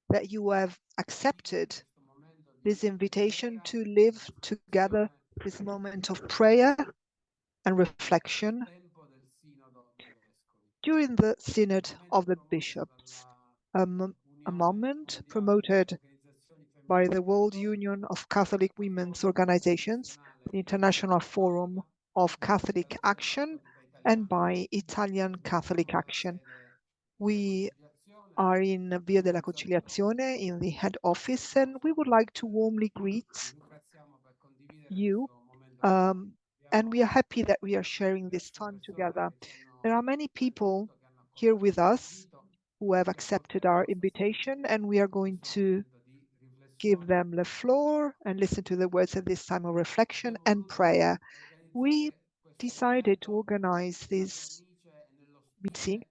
that you have accepted this invitation to live together this moment of prayer and reflection during the Synod of the Bishops, a moment promoted by the World Union of Catholic Women's Organizations, the International Forum of Catholic Action, and by Italian Catholic Action. We are in Via della Conciliazione in the head office, and we would like to warmly greet you. And we are happy that we are sharing this time together. There are many people here with us who have accepted our invitation, and we are going to give them the floor and listen to the words at this time of reflection and prayer. We decided to organize this meeting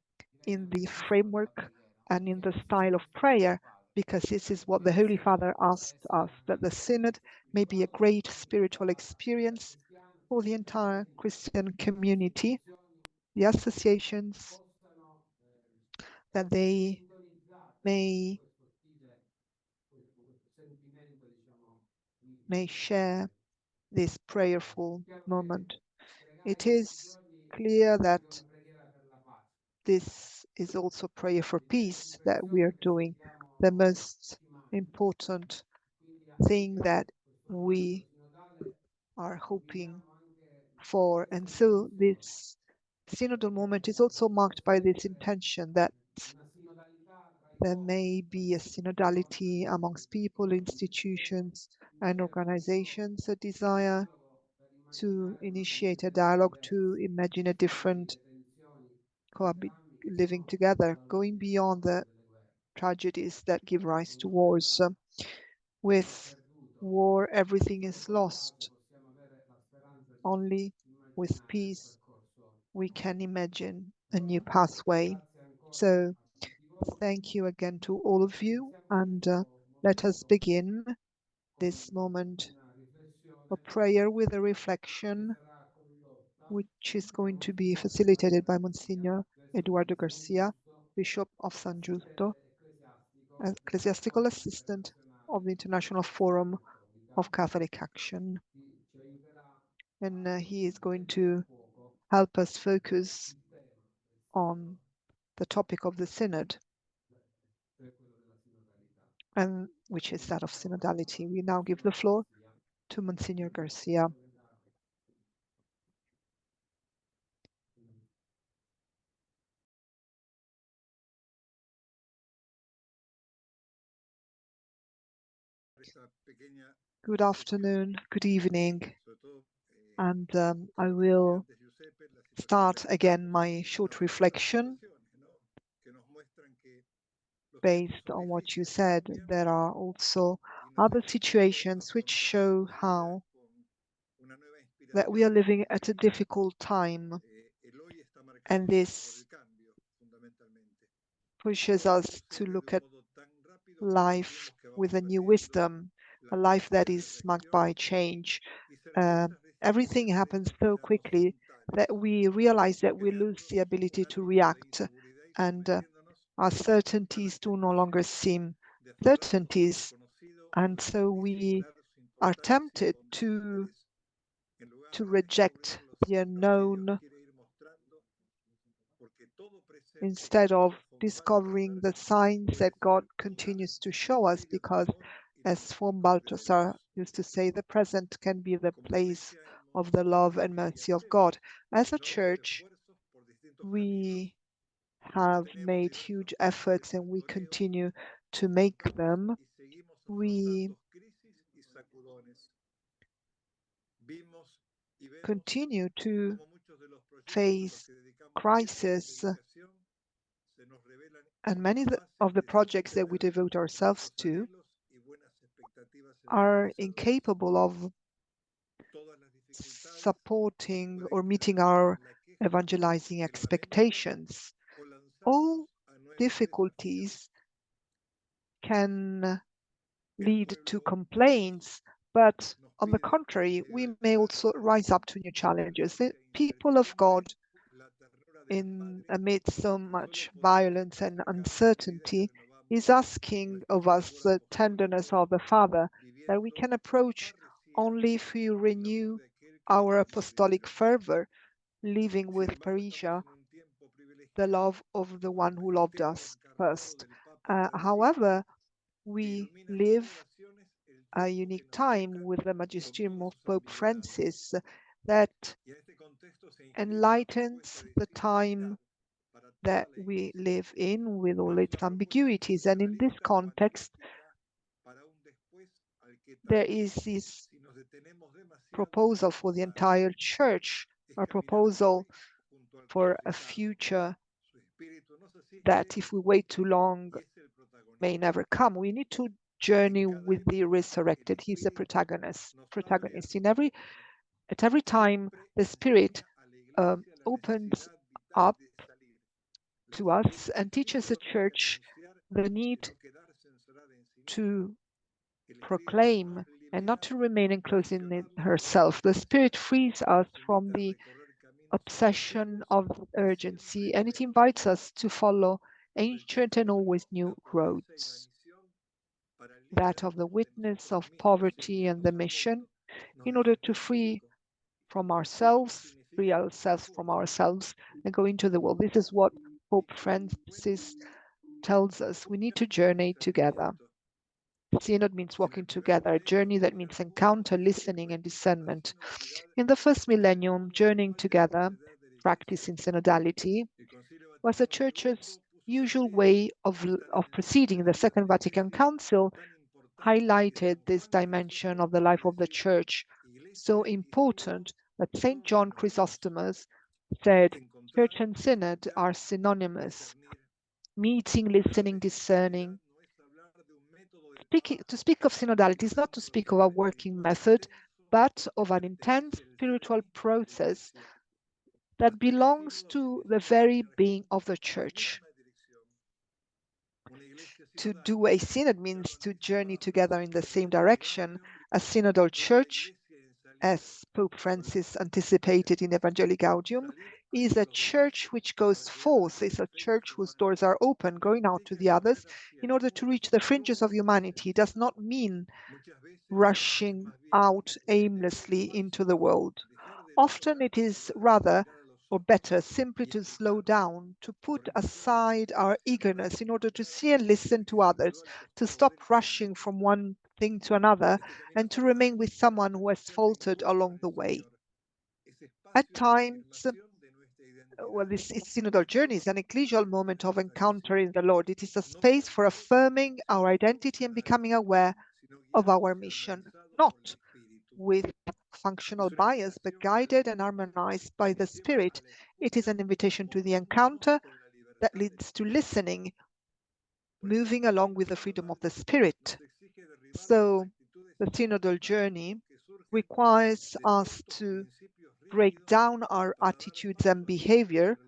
in the framework and in the style of prayer, because this is what the Holy Father asked us, that the Synod may be a great spiritual experience for the entire Christian community, the associations, that they may share this prayerful moment. It is clear that this is also prayer for peace that we are doing, the most important thing that we are hoping for. And so this synodal moment is also marked by this intention that there may be a synodality amongst people, institutions, and organizations, a desire to initiate a dialogue, to imagine a different living together, going beyond the tragedies that give rise to wars. With war, everything is lost. Only with peace we can imagine a new pathway. So thank you again to all of you, and let us begin this moment of prayer with a reflection which is going to be facilitated by Monsignor Eduardo Garcia, Bishop of San Giusto, ecclesiastical assistant of the International Forum of Catholic Action. And he is going to help us focus on the topic of the Synod, and which is that of synodality. We now give the floor to Monsignor Garcia. Good afternoon, good evening, and I will start again my short reflection based on what you said. There are also other situations which show how that we are living at a difficult time, and this pushes us to look at life with a new wisdom, a life that is marked by change. Everything happens so quickly that we realize that we lose the ability to react, and our certainties do no longer seem certainties. And so we are tempted to reject the unknown instead of discovering the signs that God continues to show us, because as Von Balthasar used to say, the present can be the place of the love and mercy of God. As a church, we have made huge efforts and we continue to make them. We continue to face crisis, and many of the projects that we devote ourselves to are incapable of supporting or meeting our evangelizing expectations. All difficulties can lead to complaints, but on the contrary, we may also rise up to new challenges. The people of God, amidst so much violence and uncertainty, is asking of us the tenderness of the Father that we can approach only if we renew our apostolic fervor, living with Parisia the love of the one who loved us first. However, we live a unique time with the magisterium of Pope Francis that enlightens the time that we live in with all its ambiguities. And in this context, there is this proposal for the entire church, a proposal for a future that, if we wait too long, may never come. We need to journey with the resurrected. He's the protagonist. At every time the Spirit opens up to us and teaches the church the need to proclaim and not to remain enclosed in herself. The Spirit frees us from the obsession of urgency, and it invites us to follow ancient and always new roads, that of the witness, of poverty, and the mission, in order to free ourselves from ourselves, and go into the world. This is what Pope Francis tells us. We need to journey together. Synod means walking together, a journey that means encounter, listening, and discernment. In the first millennium, journeying together, practicing synodality, was the Church's usual way of proceeding. The Second Vatican Council highlighted this dimension of the life of the Church, so important that St. John Chrysostom said, Church and Synod are synonymous, meeting, listening, discerning. To speak of synodality is not to speak of a working method, but of an intense spiritual process that belongs to the very being of the Church. To do a synod means to journey together in the same direction. A synodal church, as Pope Francis anticipated in Evangelii Gaudium, is a church which goes forth, is a church whose doors are open, going out to the others in order to reach the fringes of humanity. It does not mean rushing out aimlessly into the world. Often it is rather or better simply to slow down, to put aside our eagerness in order to see and listen to others, to stop rushing from one thing to another, and to remain with someone who has faltered along the way. At times, this synodal journey is an ecclesial moment of encountering the Lord. It is a space for affirming our identity and becoming aware of our mission, not with functional bias, but guided and harmonized by the Spirit. It is an invitation to the encounter that leads to listening, moving along with the freedom of the Spirit. So the synodal journey requires us to break down our attitudes and behavior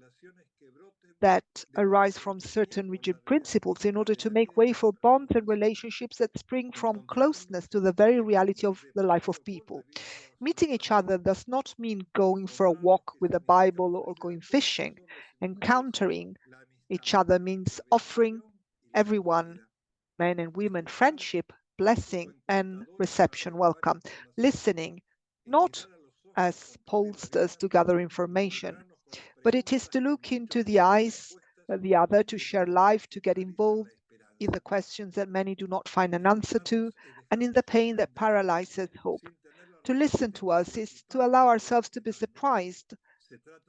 that arise from certain rigid principles in order to make way for bonds and relationships that spring from closeness to the very reality of the life of people. Meeting each other does not mean going for a walk with the Bible or going fishing. Encountering each other means offering everyone, men and women, friendship, blessing, and reception, welcome. Listening, not as pollsters to gather information, but it is to look into the eyes of the other, to share life, to get involved in the questions that many do not find an answer to, and in the pain that paralyzes hope. To listen to us is to allow ourselves to be surprised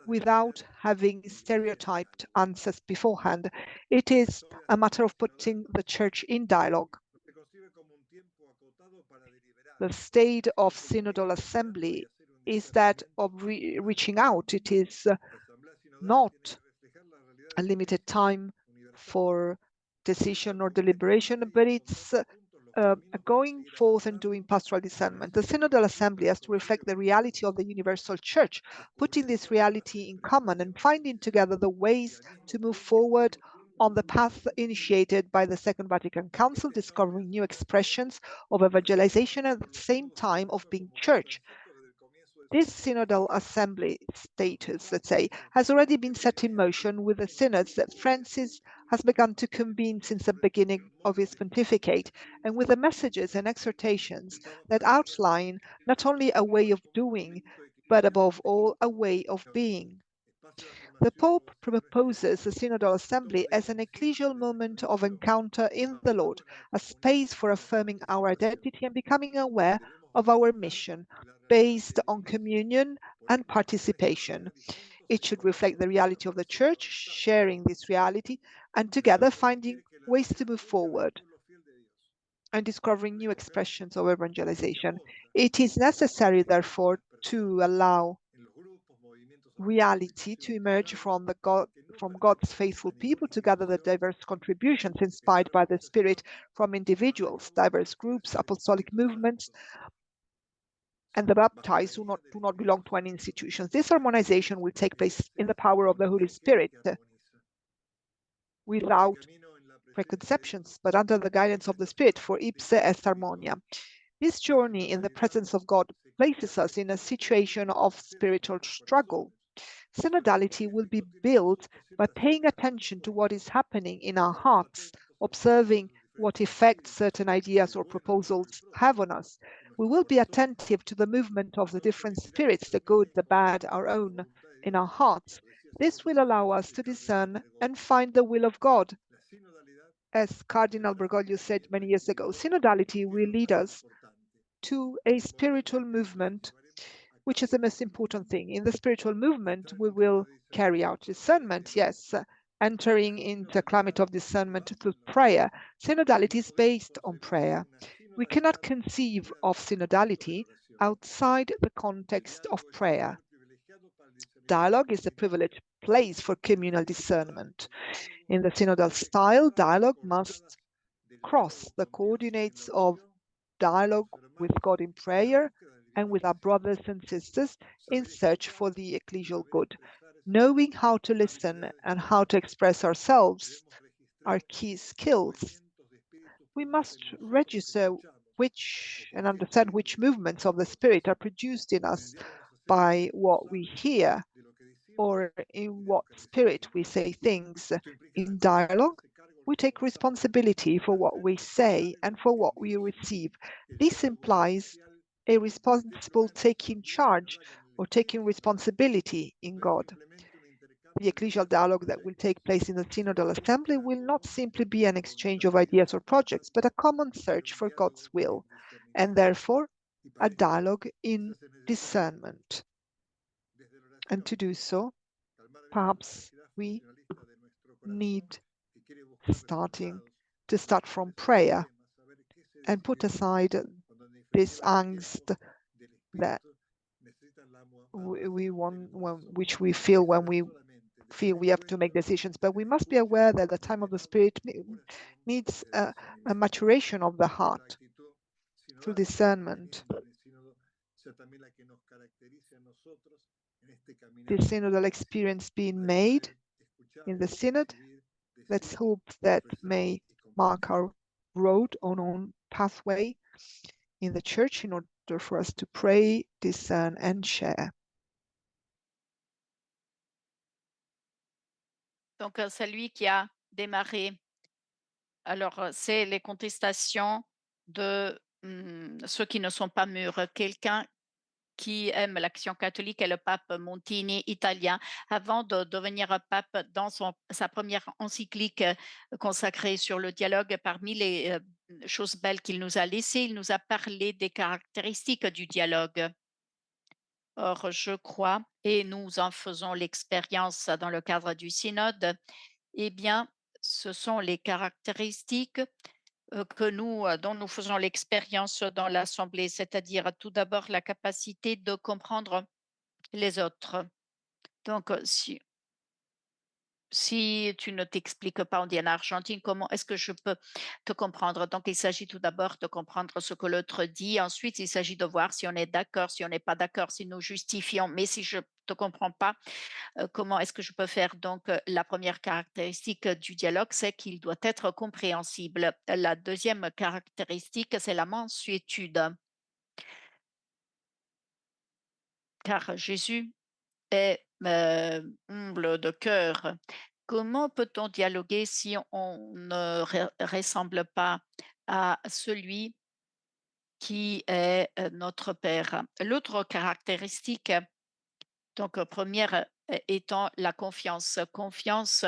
without having stereotyped answers beforehand. It is a matter of putting the church in dialogue. The state of synodal assembly is that of reaching out. It is not a limited time for decision or deliberation, but it's going forth and doing pastoral discernment. The Synodal Assembly has to reflect the reality of the universal church, putting this reality in common and finding together the ways to move forward on the path initiated by the Second Vatican Council, discovering new expressions of evangelization at the same time of being church. This synodal assembly status, let's say, has already been set in motion with the synods that Francis has begun to convene since the beginning of his pontificate, and with the messages and exhortations that outline not only a way of doing, but above all, a way of being. The Pope proposes the Synodal Assembly as an ecclesial moment of encounter in the Lord, a space for affirming our identity and becoming aware of our mission, based on communion and participation. It should reflect the reality of the Church, sharing this reality, and together finding ways to move forward and discovering new expressions of evangelization. It is necessary, therefore, to allow reality to emerge from God's faithful people to gather the diverse contributions inspired by the Spirit from individuals, diverse groups, apostolic movements, and the baptized who do not belong to any institutions. This harmonization will take place in the power of the Holy Spirit without preconceptions, but under the guidance of the Spirit, for ipse est harmonia. This journey in the presence of God places us in a situation of spiritual struggle. Synodality will be built by paying attention to what is happening in our hearts, observing what effect certain ideas or proposals have on us. We will be attentive to the movement of the different spirits, the good, the bad, our own, in our hearts. This will allow us to discern and find the will of God. As Cardinal Bergoglio said many years ago, synodality will lead us to a spiritual movement, which is the most important thing. In the spiritual movement, we will carry out discernment, yes, entering into a climate of discernment through prayer. Synodality is based on prayer. We cannot conceive of synodality outside the context of prayer. Dialogue is a privileged place for communal discernment. In the synodal style, dialogue must cross the coordinates of dialogue with God in prayer and with our brothers and sisters in search for the ecclesial good. Knowing how to listen and how to express ourselves are key skills. We must register which and understand which movements of the Spirit are produced in us by what we hear or in what spirit we say things. In dialogue, we take responsibility for what we say and for what we receive. This implies a responsible taking charge or taking responsibility in God. The ecclesial dialogue that will take place in the Synodal Assembly will not simply be an exchange of ideas or projects, but a common search for God's will, and therefore a dialogue in discernment. And to do so, perhaps we need to start from prayer and put aside this angst that which we feel when we feel we have to make decisions. But we must be aware that the time of the Spirit needs a maturation of the heart through discernment. The synodal experience being made in the synod, let's hope that may mark our road on our pathway in the church in order for us to pray, discern, and share. Donc, celui qui a démarré. Alors, c'est les contestations de ceux qui ne sont pas mûrs. Quelqu'un qui aime l'action catholique est le pape Montini, italien. Avant de devenir pape, dans sa première encyclique consacrée sur le dialogue, parmi les choses belles qu'il nous a laissées, il nous a parlé des caractéristiques du dialogue. Or, je crois, et nous en faisons l'expérience dans le cadre du synode, eh bien, ce sont les caractéristiques dont nous faisons l'expérience dans l'Assemblée, c'est-à-dire tout d'abord la capacité de comprendre les autres. Donc, si tu ne t'expliques pas, on dit en Argentine, comment est-ce que je peux te comprendre? Donc, il s'agit tout d'abord de comprendre ce que l'autre dit. Ensuite, il s'agit de voir si on est d'accord, si on n'est pas d'accord, si nous justifions. Mais si je ne te comprends pas, comment est-ce que je peux faire? Donc, la première caractéristique du dialogue, c'est qu'il doit être compréhensible. La deuxième caractéristique, c'est la mansuétude. car Jésus est humble de cœur. Comment peut-on dialoguer si on ne ressemble pas à celui qui est notre Père? L'autre caractéristique, donc première étant la confiance. Confiance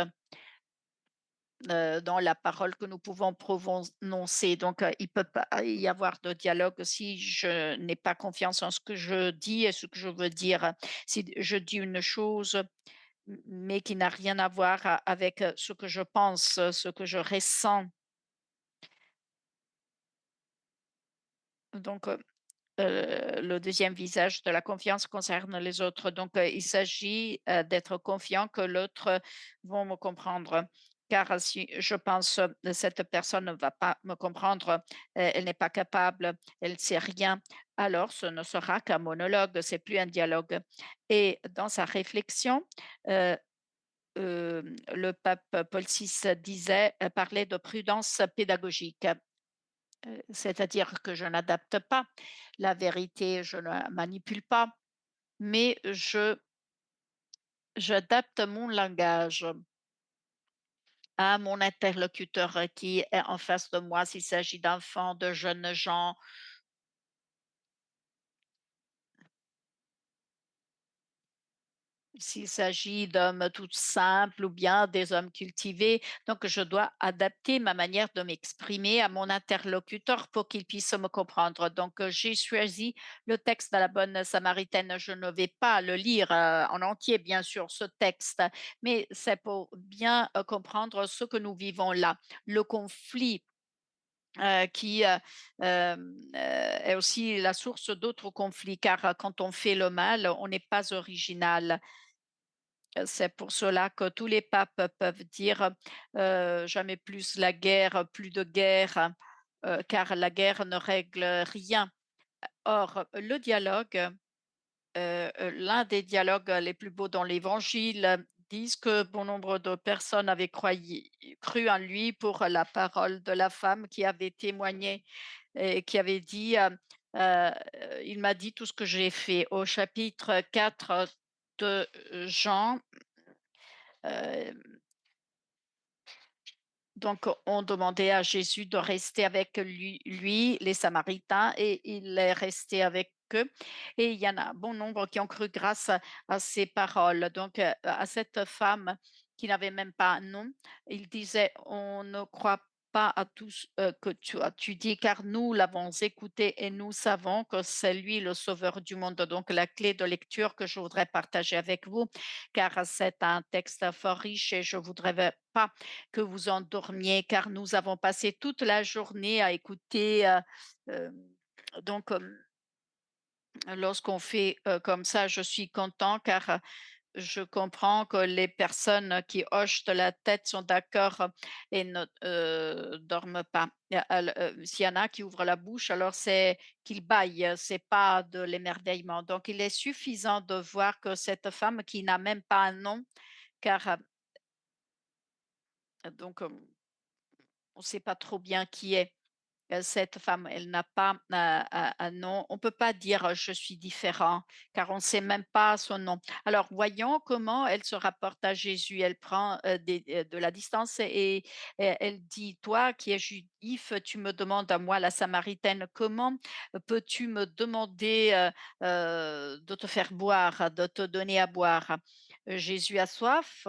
dans la parole que nous pouvons prononcer. Donc, il peut pas y avoir de dialogue si je n'ai pas confiance en ce que je dis et ce que je veux dire. Si je dis une chose, mais qui n'a rien à voir avec ce que je pense, ce que je ressens. Donc, le deuxième visage de la confiance concerne les autres. Donc, il s'agit d'être confiant que l'autre vont me comprendre. Car si je pense cette personne ne va pas me comprendre, elle n'est pas capable, elle ne sait rien, alors ce ne sera qu'un monologue, c'est plus un dialogue. Et dans sa réflexion, euh, le pape Paul VI disait, parlait de prudence pédagogique. C'est-à-dire que je n'adapte pas la vérité, je ne la manipule pas, mais j'adapte mon langage à mon interlocuteur qui est en face de moi, s'il s'agit d'enfants, de jeunes gens. S'il s'agit d'hommes tout simples ou bien des hommes cultivés, donc je dois adapter ma manière de m'exprimer à mon interlocuteur pour qu'il puisse me comprendre. Donc, j'ai choisi le texte de la bonne samaritaine. Je ne vais pas le lire en entier, bien sûr, ce texte, mais c'est pour bien comprendre ce que nous vivons là, le conflit. Qui est aussi la source d'autres conflits, car quand on fait le mal, on n'est pas original. C'est pour cela que tous les papes peuvent dire jamais plus la guerre, plus de guerre, car la guerre ne règle rien. Or, le dialogue, l'un des dialogues les plus beaux dans l'Évangile disent que bon nombre de personnes avaient cru en lui pour la parole de la femme qui avait témoigné et qui avait dit euh, il m'a dit tout ce que j'ai fait. Au chapitre 4 de Jean, donc, on demandait à Jésus de rester avec lui, les Samaritains, et il est resté avec eux. Et il y en a un bon nombre qui ont cru grâce à ces paroles. Donc, à cette femme qui n'avait même pas un nom, il disait, on ne croit pas à tout ce que tu dis, car nous l'avons écouté et nous savons que c'est lui le sauveur du monde. Donc, la clé de lecture que je voudrais partager avec vous, car c'est un texte fort riche et je voudrais pas que vous endormiez, car nous avons passé toute la journée à écouter. Euh, donc, lorsqu'on fait comme ça, je suis content car je comprends que les personnes qui hochent de la tête sont d'accord et ne dorment pas. S'il y en a qui ouvrent la bouche, alors c'est qu'ils bâillent, c'est pas de l'émerveillement. Donc, il est suffisant de voir que cette femme qui n'a même pas un nom, car donc on ne sait pas trop bien qui est cette femme, elle n'a pas un nom. On ne peut pas dire je suis différent, car on ne sait même pas son nom. Alors, voyons comment elle se rapporte à Jésus. Elle prend de la distance et elle dit, toi qui es juif, tu me demandes à moi, la Samaritaine, comment peux-tu me demander de te faire boire, de te donner à boire? Jésus a soif.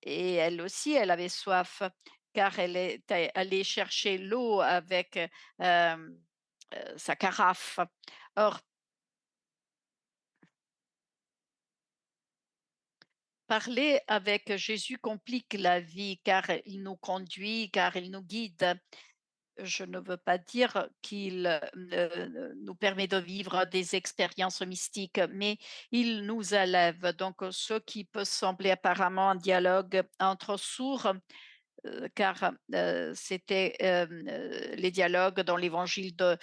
Et elle aussi, elle avait soif, car elle était allée chercher l'eau avec, sa carafe. Or, parler avec Jésus complique la vie, car il nous conduit, car il nous guide. Je ne veux pas dire qu'il, nous permet de vivre des expériences mystiques, mais il nous élève. Donc, ce qui peut sembler apparemment un dialogue entre sourds, car c'était les dialogues dans l'évangile de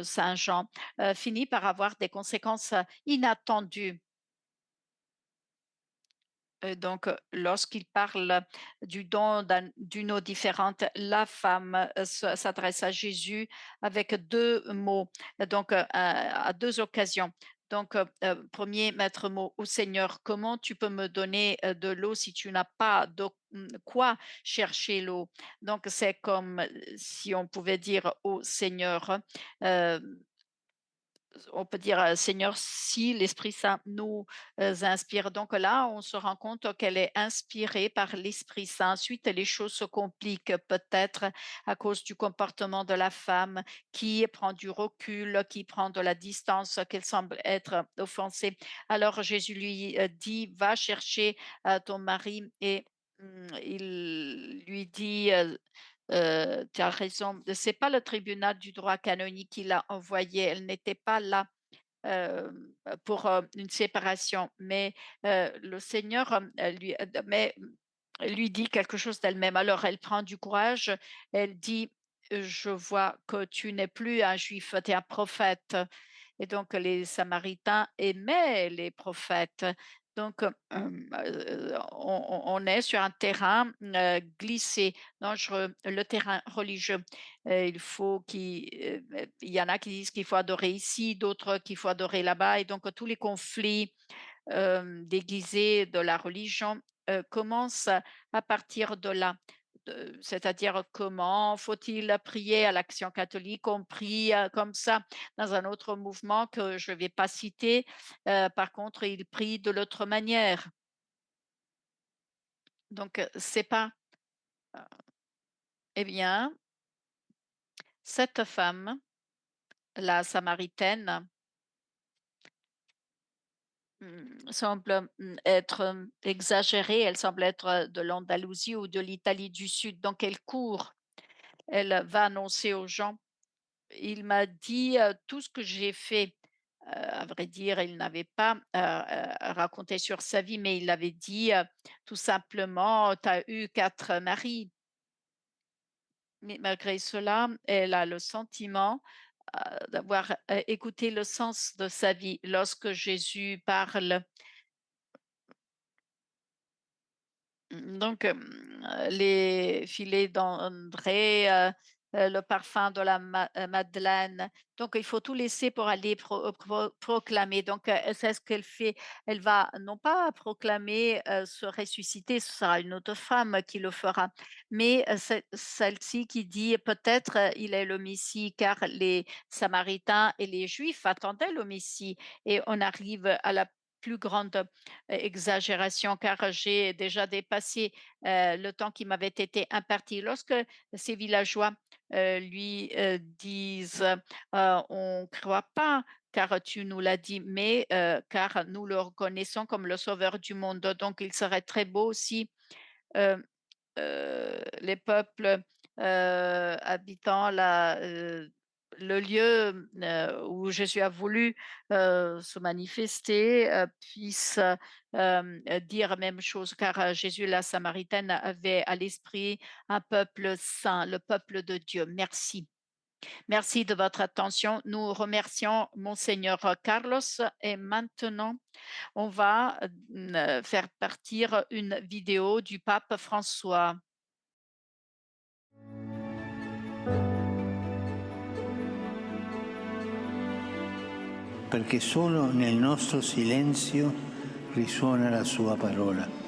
Saint Jean, finit par avoir des conséquences inattendues. Donc, lorsqu'il parle du don d'une eau différente, la femme s'adresse à Jésus avec deux mots, donc à deux occasions. Donc, premier maître mot: «Ô Seigneur, comment tu peux me donner, de l'eau si tu n'as pas quoi chercher l'eau?» Donc c'est comme, si on pouvait dire au Seigneur, on peut dire, Seigneur, si l'Esprit Saint nous, inspire. Donc là, on se rend compte qu'elle est inspirée par l'Esprit Saint. Ensuite, les choses se compliquent peut-être à cause du comportement de la femme qui prend du recul, qui prend de la distance, qu'elle semble être offensée. Alors Jésus lui, dit: «Va chercher, ton mari» et il lui dit, tu as raison, c'est pas le tribunal du droit canonique qui l'a envoyée, elle n'était pas là, pour, une séparation, mais, le Seigneur, lui dit quelque chose d'elle-même. Alors elle prend du courage, elle dit: «Je vois que tu n'es plus un juif, tu es un prophète». Et donc les Samaritains aimaient les prophètes. Donc, on est sur un terrain, glissé, dangereux, le terrain religieux. Il y en a qui disent qu'il faut adorer ici, d'autres qu'il faut adorer là-bas et donc tous les conflits, déguisés de la religion, commencent à partir de là. C'est-à-dire comment faut-il prier à l'Action catholique? On prie, comme ça. Dans un autre mouvement que je ne vais pas citer, par contre, ils prient de l'autre manière. Donc, c'est pas eh bien, cette femme, la Samaritaine, semble, être, exagérée. Elle semble être, de l'Andalousie ou de l'Italie du Sud, donc elle court. Elle va annoncer aux gens: «Il m'a dit, tout ce que j'ai fait». À vrai dire, il n'avait pas, raconté sur sa vie, mais il avait dit, tout simplement: «Tu as eu 4 maris». Mais malgré cela, elle a le sentiment, d'avoir, écouté le sens de sa vie. Lorsque Jésus parle. Donc, les filets d'André, le parfum de la madeleine. Donc il faut tout laisser pour aller proclamer. Donc, c'est ce qu'elle fait. Elle va non pas proclamer, se ressusciter, ce sera une autre femme qui le fera, mais, celle-ci qui dit: «Peut-être, il est le Messie», car les Samaritains et les Juifs attendaient le Messie et on arrive à la plus grande exagération car j'ai déjà dépassé, le temps qui m'avait été imparti. Lorsque ces villageois, lui, disent, «On ne croit pas car tu nous l'as dit, mais car nous le reconnaissons comme le sauveur du monde». Donc il serait très beau si, heu les peuples, habitant le lieu, où Jésus a voulu, se manifester, puissent, dire la même chose car, Jésus, la Samaritaine, avait à l'esprit un peuple saint, le peuple de Dieu. Merci. Merci de votre attention. Nous remercions monseigneur Carlos et maintenant on va, faire partir une vidéo du pape François. Perché solo nel nostro silenzio risuona la sua parola.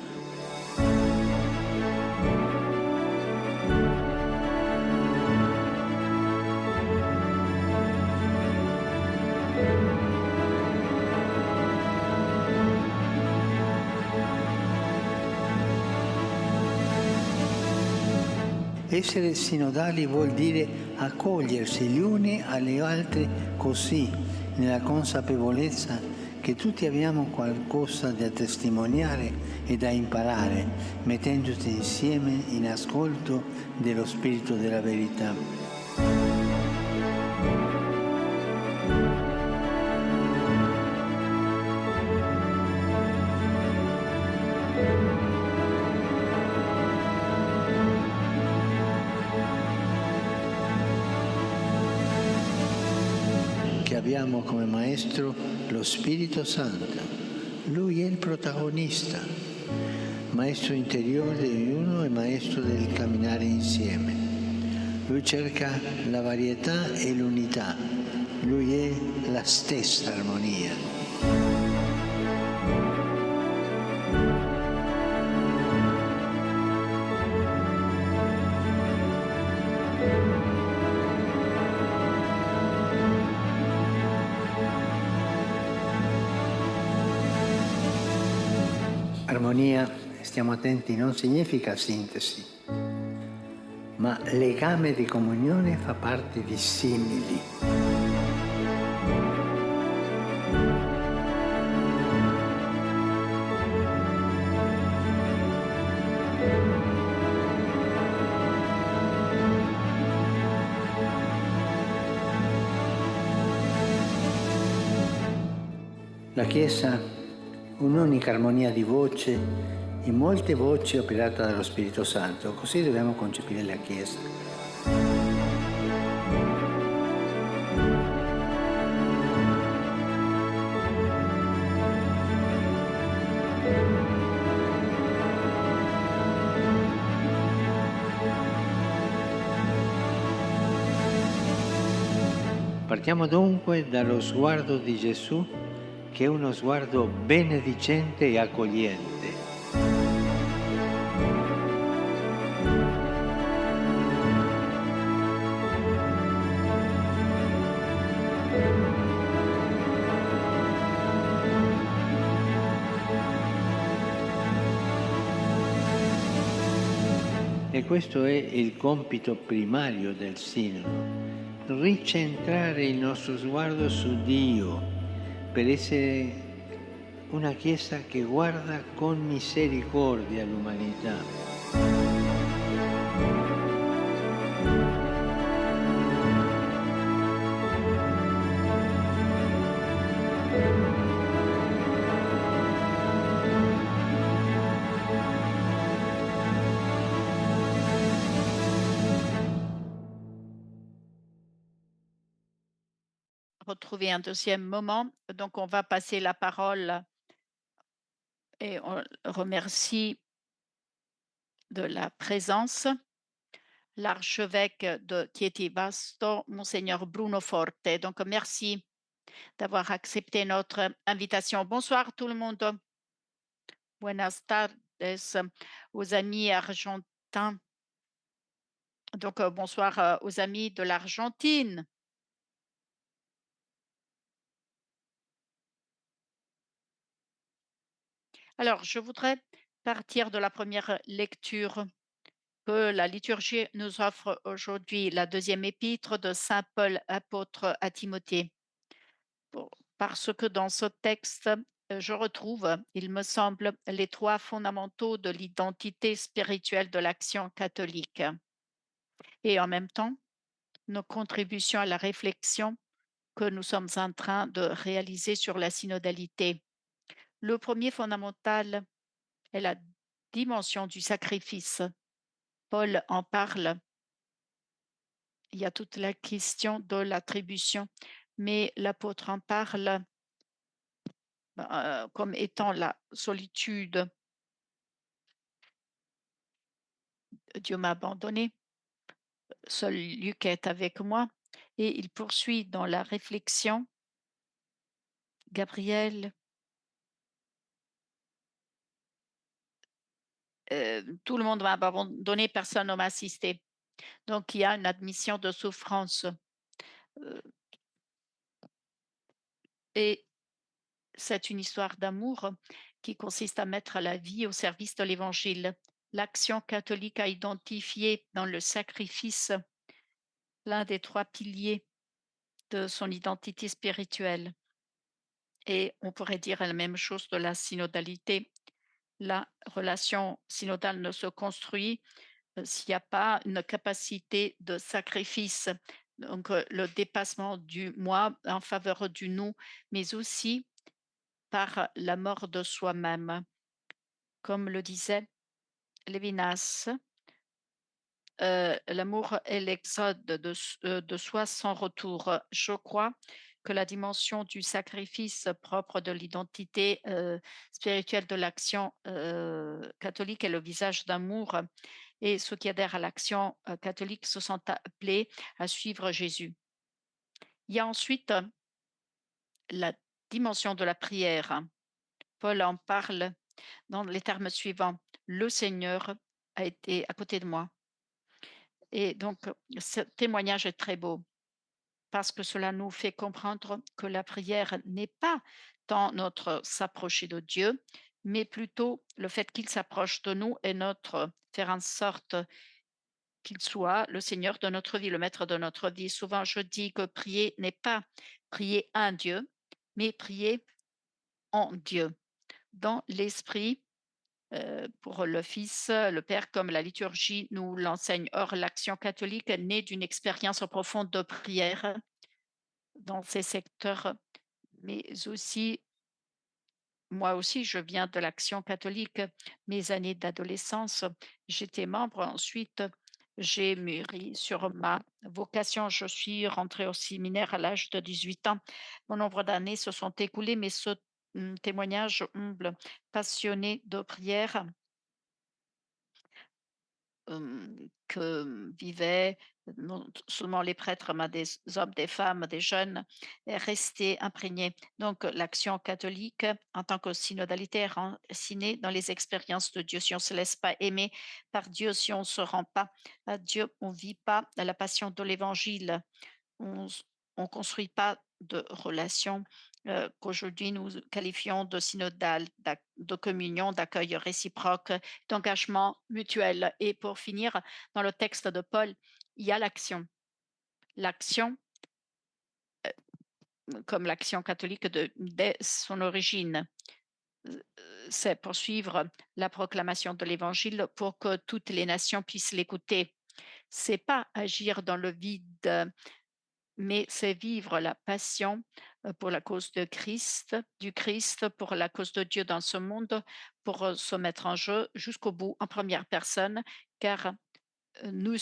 Essere sinodali vuol dire accogliersi gli uni agli altri così, nella consapevolezza che tutti abbiamo qualcosa da testimoniare e da imparare, mettendoci insieme in ascolto dello Spirito della verità. Che abbiamo come maestro lo Spirito Santo. Lui è il protagonista, maestro interiore di ognuno e maestro del camminare insieme. Lui cerca la varietà e l'unità, lui è la stessa armonia. Armonia, stiamo attenti, non significa sintesi, ma legame di comunione fa parte di simili. La Chiesa, un'unica armonia di voce, in molte voci operata dallo Spirito Santo, così dobbiamo concepire la Chiesa. Partiamo dunque dallo sguardo di Gesù, che è uno sguardo benedicente e accogliente. E questo è il compito primario del Sinodo, ricentrare il nostro sguardo su Dio per essere una Chiesa che guarda con misericordia l'umanità. Retrouver un deuxième moment. Donc, on va passer la parole et on remercie de la présence l'archevêque de Chieti Vasto, Monseigneur Bruno Forte. Donc, merci d'avoir accepté notre invitation. Bonsoir tout le monde. Buenas tardes aux amis argentins. Donc, bonsoir aux amis de l'Argentine. Alors, je voudrais partir de la première lecture que la liturgie nous offre aujourd'hui, la deuxième épître de Saint Paul, apôtre à Timothée. Parce que dans ce texte, je retrouve, il me semble, les trois fondamentaux de l'identité spirituelle de l'action catholique. Et en même temps, nos contributions à la réflexion que nous sommes en train de réaliser sur la synodalité. Le premier fondamental est la dimension du sacrifice. Paul en parle. Il y a toute la question de l'attribution, mais l'apôtre en parle comme étant la solitude. Dieu m'a abandonné, seul Luc est avec moi. Et il poursuit dans la réflexion. Gabriel, tout le monde m'a abandonné, personne ne m'a assisté. Donc, il y a une admission de souffrance. Et c'est une histoire d'amour qui consiste à mettre la vie au service de l'Évangile. L'action catholique a identifié dans le sacrifice l'un des trois piliers de son identité spirituelle. Et on pourrait dire la même chose de la synodalité. La relation synodale ne se construit s'il n'y a pas une capacité de sacrifice, donc le dépassement du moi en faveur du nous, mais aussi par la mort de soi-même. Comme le disait Lévinas, l'amour est l'exode de soi sans retour. Je crois que la dimension du sacrifice propre de l'identité spirituelle de l'action catholique est le visage d'amour, et ceux qui adhèrent à l'action catholique se sont appelés à suivre Jésus. Il y a ensuite la dimension de la prière. Paul en parle dans les termes suivants. Le Seigneur a été à côté de moi. Et donc, ce témoignage est très beau parce que cela nous fait comprendre que la prière n'est pas tant notre s'approcher de Dieu, mais plutôt le fait qu'il s'approche de nous et notre faire en sorte qu'il soit le Seigneur de notre vie, le maître de notre vie. Souvent, je dis que prier n'est pas prier un Dieu, mais prier en Dieu, dans l'esprit, pour le Fils, le Père, comme la liturgie nous l'enseigne. Or, l'action catholique naît d'une expérience profonde de prière dans ces secteurs, mais aussi, moi aussi, je viens de l'action catholique. Mes années d'adolescence, j'étais membre. Ensuite, j'ai mûri sur ma vocation. Je suis rentrée au séminaire à l'âge de 18 ans. Bon nombre d'années se sont écoulées, mais ce témoignage humble, passionné de prière, que vivaient non seulement les prêtres, mais des hommes, des femmes, des jeunes, est resté imprégné. Donc, l'action catholique, en tant que synodalité, est enracinée dans les expériences de Dieu. Si on ne se laisse pas aimer par Dieu, si on ne se rend pas à Dieu, on ne vit pas la passion de l'Évangile. On ne construit pas de relation qu'aujourd'hui nous qualifions de synodale, de communion, d'accueil réciproque, d'engagement mutuel. Et pour finir, dans le texte de Paul, il y a l'action. L'action, comme l'action catholique dès son origine, c'est poursuivre la proclamation de l'Évangile pour que toutes les nations puissent l'écouter. C'est pas agir dans le vide, mais c'est vivre la passion pour la cause de Christ, du Christ, pour la cause de Dieu dans ce monde, pour se mettre en jeu jusqu'au bout en première personne, car nous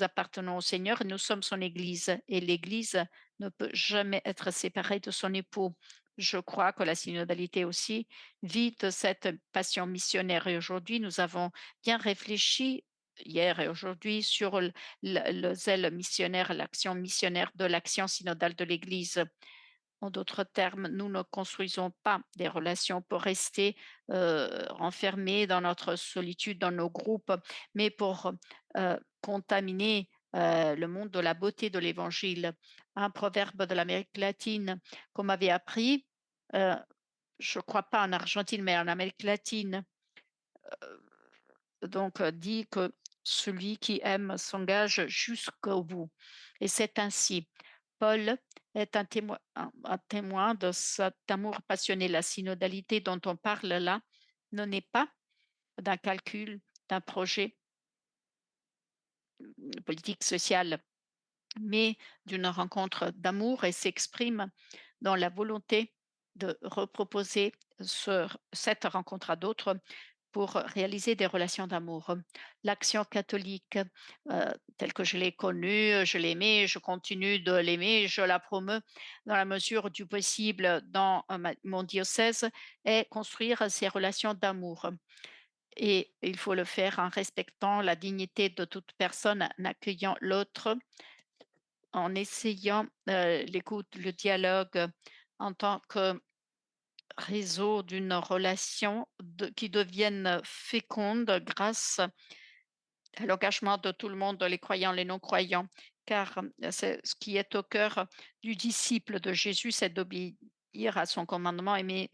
appartenons au Seigneur, nous sommes son Église et l'Église ne peut jamais être séparée de son époux. Je crois que la synodalité aussi vit de cette passion missionnaire et aujourd'hui nous avons bien réfléchi hier et aujourd'hui sur le zèle missionnaire, l'action missionnaire de l'action synodale de l'Église. En d'autres termes, nous ne construisons pas des relations pour rester renfermés dans notre solitude, dans nos groupes, mais pour contaminer le monde de la beauté de l'Évangile. Un proverbe de l'Amérique latine qu'on m'avait appris, euh, je ne crois pas en Argentine, mais en Amérique latine, donc dit que celui qui aime s'engage jusqu'au bout. Et c'est ainsi. Paul est un témoin de cet amour passionné. La synodalité dont on parle là ne n'est pas d'un calcul, d'un projet politique, social, mais d'une rencontre d'amour et s'exprime dans la volonté de reproposer cette rencontre à d'autres pour réaliser des relations d'amour. L'action catholique, telle que je l'ai connue, je l'aimais, je continue de l'aimer, je la promeux dans la mesure du possible dans mon diocèse, est construire ces relations d'amour. Et il faut le faire en respectant la dignité de toute personne, en accueillant l'autre, en essayant l'écoute, le dialogue en tant que réseau d'une relation qui devienne féconde grâce à l'engagement de tout le monde, les croyants, les non-croyants, car c'est ce qui est au cœur du disciple de Jésus, c'est d'obéir à son commandement, aimer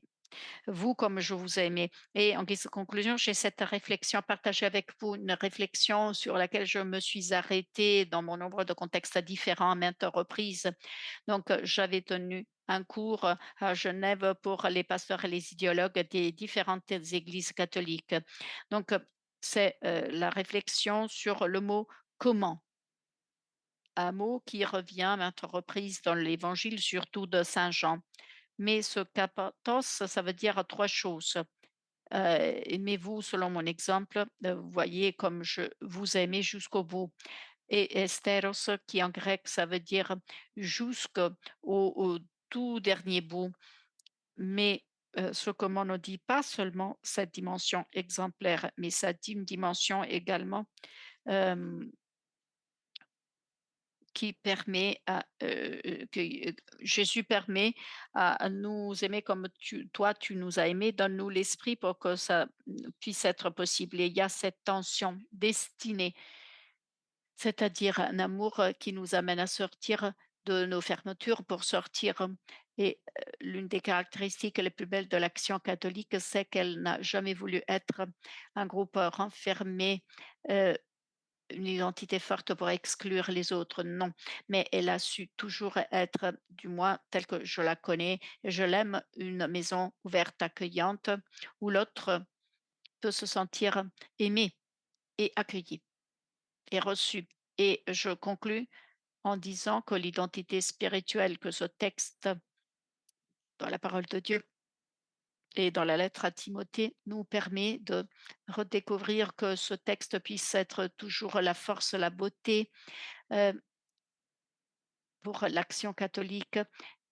vous comme je vous ai aimé. Et en guise de conclusion, j'ai cette réflexion à partager avec vous, une réflexion sur laquelle je me suis arrêtée dans mon nombre de contextes différents à maintes reprises. Donc, j'avais tenu un cours à Genève pour les pasteurs et les idéologues des différentes églises catholiques. Donc, c'est la réflexion sur le mot comment. Un mot qui revient à maintes reprises dans l'évangile, surtout de Saint Jean. Mais ce kapatos, ça veut dire trois choses. Aimez-vous selon mon exemple, vous voyez comme je vous aimez jusqu'au bout. Et estéros, qui en grec, ça veut dire jusqu'au au tout dernier bout. Mais ce que l'on ne dit pas seulement cette dimension exemplaire, mais ça dit une dimension également qui permet que Jésus permet à nous aimer comme toi, tu nous as aimés. Donne-nous l'esprit pour que ça puisse être possible. Et il y a cette tension destinée, c'est-à-dire un amour qui nous amène à sortir de nos fermetures pour sortir. Et l'une des caractéristiques les plus belles de l'Action catholique, c'est qu'elle n'a jamais voulu être un groupe renfermé, euh, une identité forte pour exclure les autres, non, mais elle a su toujours être, du moins telle que je la connais et je l'aime, une maison ouverte, accueillante, où l'autre peut se sentir aimé et accueilli et reçu. Et je conclus en disant que l'identité spirituelle que ce texte dans la parole de Dieu et dans la lettre à Timothée nous permet de redécouvrir que ce texte puisse être toujours la force, la beauté, euh, pour l'Action catholique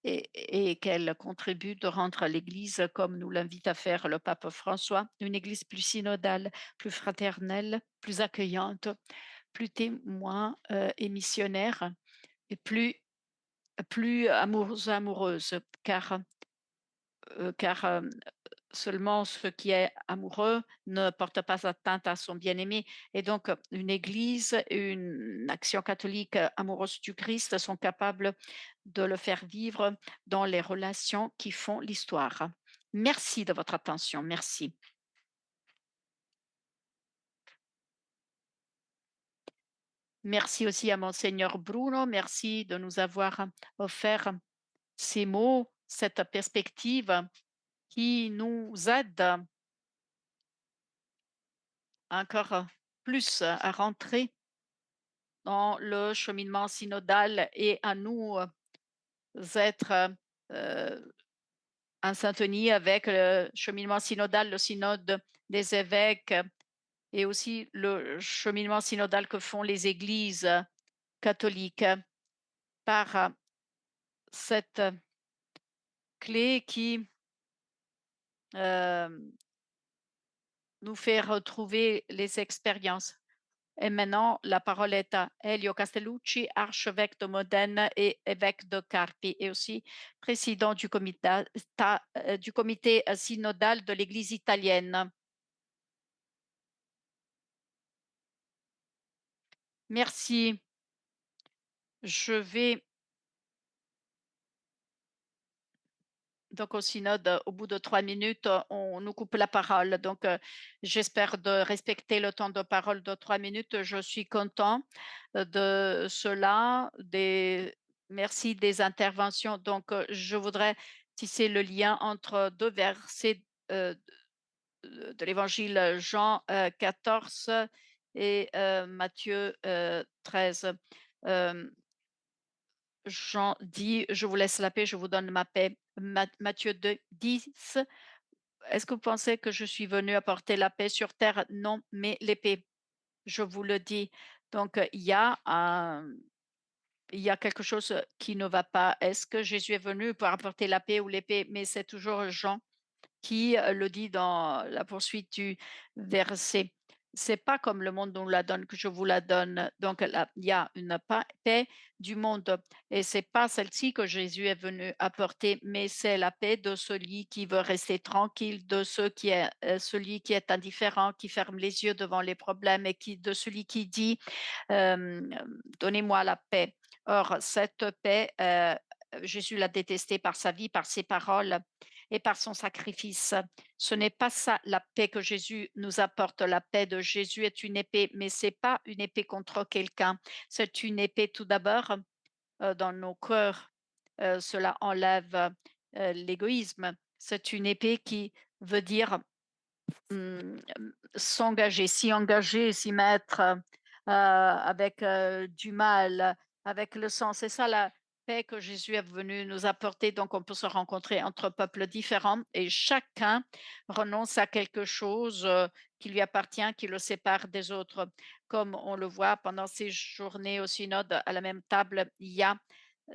et qu'elle contribue de rendre l'Église, comme nous l'invite à faire le pape François, une Église plus synodale, plus fraternelle, plus accueillante, plus témoin et missionnaire et plus amoureuse, car seulement ce qui est amoureux ne porte pas atteinte à son bien-aimé. Et donc, une Église, une action catholique amoureuse du Christ sont capables de le faire vivre dans les relations qui font l'histoire. Merci de votre attention. Merci. Merci aussi à Monseigneur Bruno. Merci de nous avoir offert ces mots, cette perspective qui nous aide encore plus à rentrer dans le cheminement synodal et à nous être en syntonie avec le cheminement synodal, le synode des évêques et aussi le cheminement synodal que font les églises catholiques par cette clé qui euh, nous fait retrouver les expériences. Et maintenant, la parole est à Elio Castellucci, archevêque de Modène et évêque de Carpi, et aussi président du comité synodal de l'Église italienne. Merci. Je vais donc au synode, au bout de 3 minutes, on nous coupe la parole. Donc, j'espère de respecter le temps de parole de 3 minutes. Je suis content de cela. Merci des interventions. Donc, je voudrais tisser le lien entre deux versets de l'évangile Jean 14 et Matthieu 13. Jean dit, je vous laisse la paix, je vous donne ma paix. Matthieu 2, 10. Est-ce que vous pensez que je suis venu apporter la paix sur terre? Non, mais l'épée. Je vous le dis. Donc, il y a quelque chose qui ne va pas. Est-ce que Jésus est venu pour apporter la paix ou l'épée? Mais c'est toujours Jean qui le dit dans la poursuite du verset. C'est pas comme le monde nous la donne que je vous la donne. Donc, là, il y a une paix du monde et c'est pas celle-ci que Jésus est venu apporter, mais c'est la paix de celui qui veut rester tranquille, de celui qui est indifférent, qui ferme les yeux devant les problèmes et de celui qui dit euh, donnez-moi la paix. Or, cette paix, Jésus l'a détestée par sa vie, par ses paroles et par son sacrifice. Ce n'est pas ça la paix que Jésus nous apporte. La paix de Jésus est une épée, mais c'est pas une épée contre quelqu'un. C'est une épée tout d'abord dans nos cœurs. Cela enlève l'égoïsme. C'est une épée qui veut dire hum, s'engager, s'y engager, s'y mettre avec du mal, avec le sang. C'est ça la paix que Jésus est venu nous apporter. Donc, on peut se rencontrer entre peuples différents et chacun renonce à quelque chose qui lui appartient, qui le sépare des autres. Comme on le voit pendant ces journées au synode, à la même table, il y a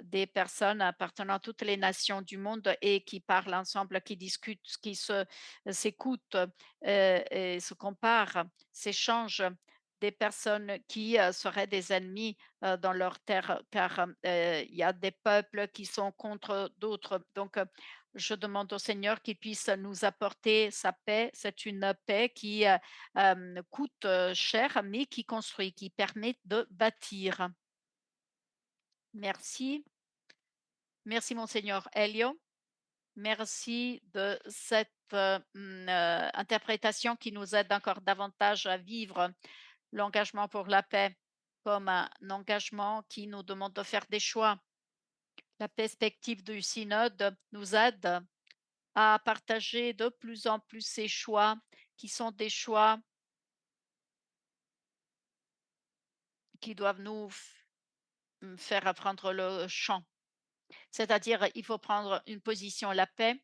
des personnes appartenant à toutes les nations du monde et qui parlent ensemble, qui discutent, qui s'écoutent et se comparent, s'échangent des personnes qui seraient des ennemis dans leur terre, car il y a des peuples qui sont contre d'autres. Donc, je demande au Seigneur qu'il puisse nous apporter sa paix. C'est une paix qui coûte cher, mais qui construit, qui permet de bâtir. Merci. Merci, Monseigneur Elio. Merci de cette interprétation qui nous aide encore davantage à vivre l'engagement pour la paix comme un engagement qui nous demande de faire des choix. La perspective du synode nous aide à partager de plus en plus ces choix qui sont des choix qui doivent nous faire prendre le champ. C'est-à-dire, il faut prendre une position, la paix,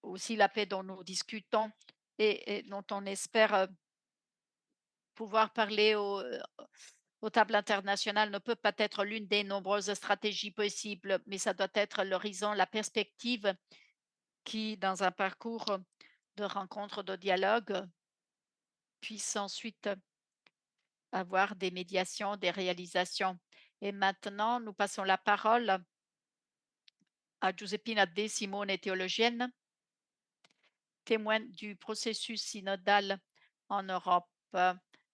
aussi la paix dont nous discutons et dont on espère pouvoir parler aux tables internationales ne peut pas être l'une des nombreuses stratégies possibles, mais ça doit être l'horizon, la perspective qui, dans un parcours de rencontre, de dialogue, puisse ensuite avoir des médiations, des réalisations. Et maintenant, nous passons la parole à Giuseppina De Simone, théologienne, témoin du processus synodal en Europe.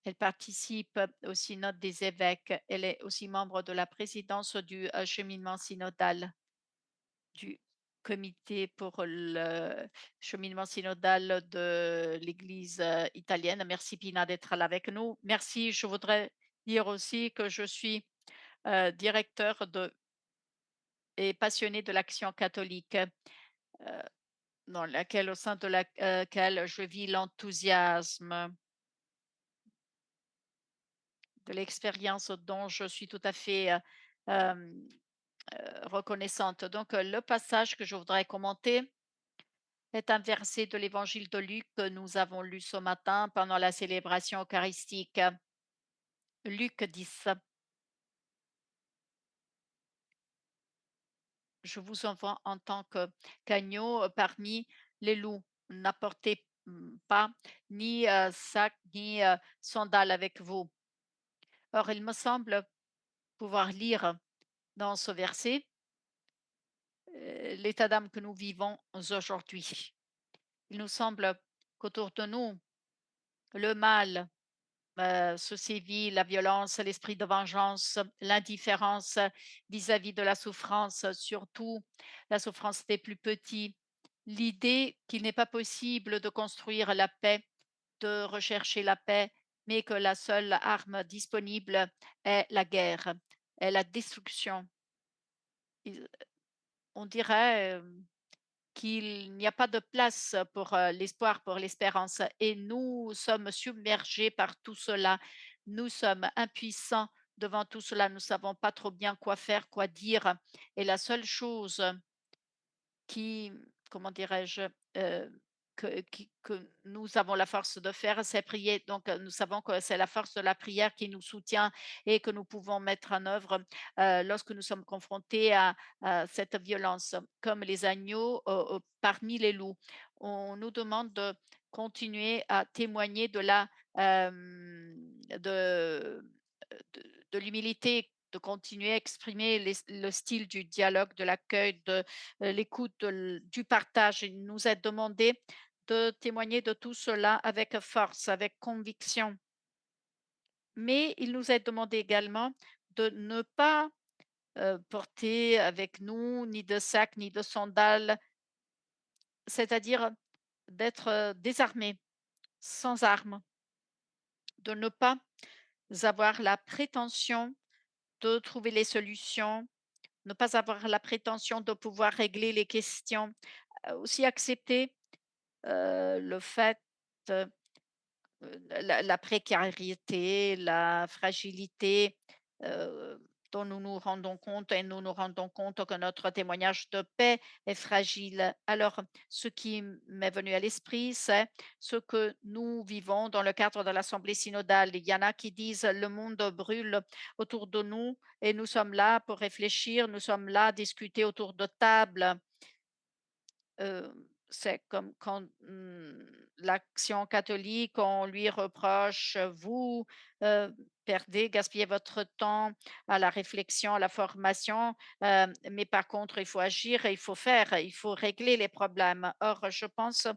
Elle participe au synode des évêques. Elle est aussi membre de la présidence du cheminement synodal, du comité pour le cheminement synodal de l'Église italienne. Merci Pina d'être là avec nous. Merci. Je voudrais dire aussi que je suis directeur et passionné de l'action catholique. Dans laquelle, au sein de laquelle je vis l'enthousiasme de l'expérience dont je suis tout à fait reconnaissante. Donc, le passage que je voudrais commenter est un verset de l'évangile de Luc que nous avons lu ce matin pendant la célébration eucharistique. Luc 10. Je vous envoie en tant qu'agneau parmi les loups. N'apportez pas ni sac ni sandales avec vous. Or, il me semble pouvoir lire dans ce verset l'état d'âme que nous vivons aujourd'hui. Il nous semble qu'autour de nous, le mal se sévit, la violence, l'esprit de vengeance, l'indifférence vis-à-vis de la souffrance, surtout la souffrance des plus petits. L'idée qu'il n'est pas possible de construire la paix, de rechercher la paix, mais que la seule arme disponible est la guerre, est la destruction. On dirait qu'il n'y a pas de place pour l'espoir, pour l'espérance. Et nous sommes submergés par tout cela. Nous sommes impuissants devant tout cela. Nous ne savons pas trop bien quoi faire, quoi dire. Et la seule chose qui, comment dirais-je, euh, que nous avons la force de faire, c'est prier. Donc, nous savons que c'est la force de la prière qui nous soutient et que nous pouvons mettre en œuvre lorsque nous sommes confrontés à cette violence, comme les agneaux parmi les loups. On nous demande de continuer à témoigner de l'humilité, de continuer à exprimer le style du dialogue, de l'accueil, de l'écoute, du partage. Il nous est demandé de témoigner de tout cela avec force, avec conviction. Mais il nous est demandé également de ne pas porter avec nous ni de sac, ni de sandales, c'est-à-dire d'être désarmés, sans armes, de ne pas avoir la prétention de trouver les solutions, ne pas avoir la prétention de pouvoir régler les questions, aussi accepter le fait, heu, la précarité, la fragilité, heu, dont nous nous rendons compte et nous nous rendons compte que notre témoignage de paix est fragile. Alors, ce qui m'est venu à l'esprit, c'est ce que nous vivons dans le cadre de l'assemblée synodale. Il y en a qui disent: «Le monde brûle autour de nous et nous sommes là pour réfléchir, nous sommes là à discuter autour de table». c'est comme quand l'Action catholique, on lui reproche, vous perdez, gaspillez votre temps à la réflexion, à la formation, mais par contre, il faut agir et il faut faire, il faut régler les problèmes. Or, je pense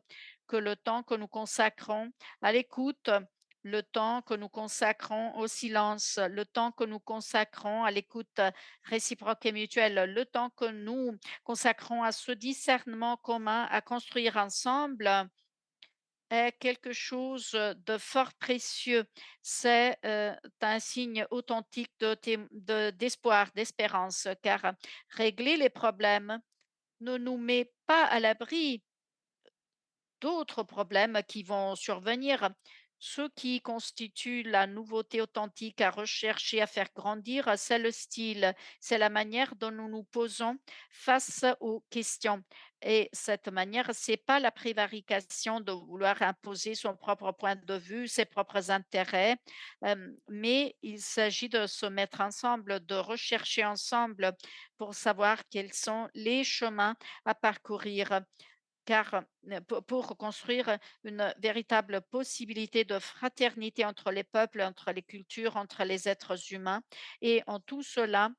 que le temps que nous consacrons à l'écoute, le temps que nous consacrons au silence, le temps que nous consacrons à l'écoute réciproque et mutuelle, le temps que nous consacrons à ce discernement commun, à construire ensemble, est quelque chose de fort précieux. C'est un signe authentique d'espoir, d'espérance, car régler les problèmes ne nous met pas à l'abri d'autres problèmes qui vont survenir. Ce qui constitue la nouveauté authentique à rechercher, à faire grandir, c'est le style, c'est la manière dont nous nous posons face aux questions. Et cette manière, c'est pas la prévarication de vouloir imposer son propre point de vue, ses propres intérêts, mais il s'agit de se mettre ensemble, de rechercher ensemble pour savoir quels sont les chemins à parcourir car pour construire une véritable possibilité de fraternité entre les peuples, entre les cultures, entre les êtres humains. Et en tout cela,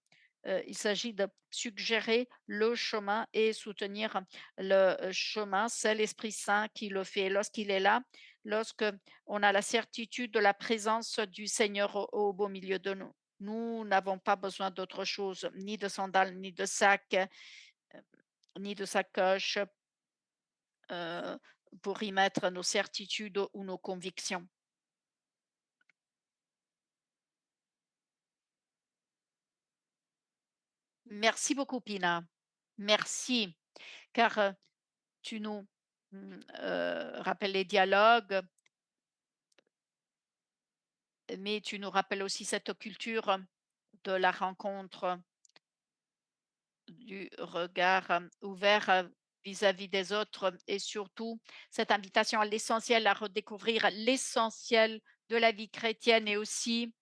il s'agit de suggérer le chemin et soutenir le chemin. C'est l'Esprit Saint qui le fait. Lorsqu'il est là, lorsque on a la certitude de la présence du Seigneur au beau milieu de nous, nous n'avons pas besoin d'autre chose, ni de sandales, ni de sac, ni de sacoche, heu, pour y mettre nos certitudes ou nos convictions. Merci beaucoup Pina. Merci, car, tu nous, rappelles les dialogues, mais tu nous rappelles aussi cette culture de la rencontre, du regard, ouvert, vis-à-vis des autres et surtout cette invitation à l'essentiel, à redécouvrir l'essentiel de la vie chrétienne et aussi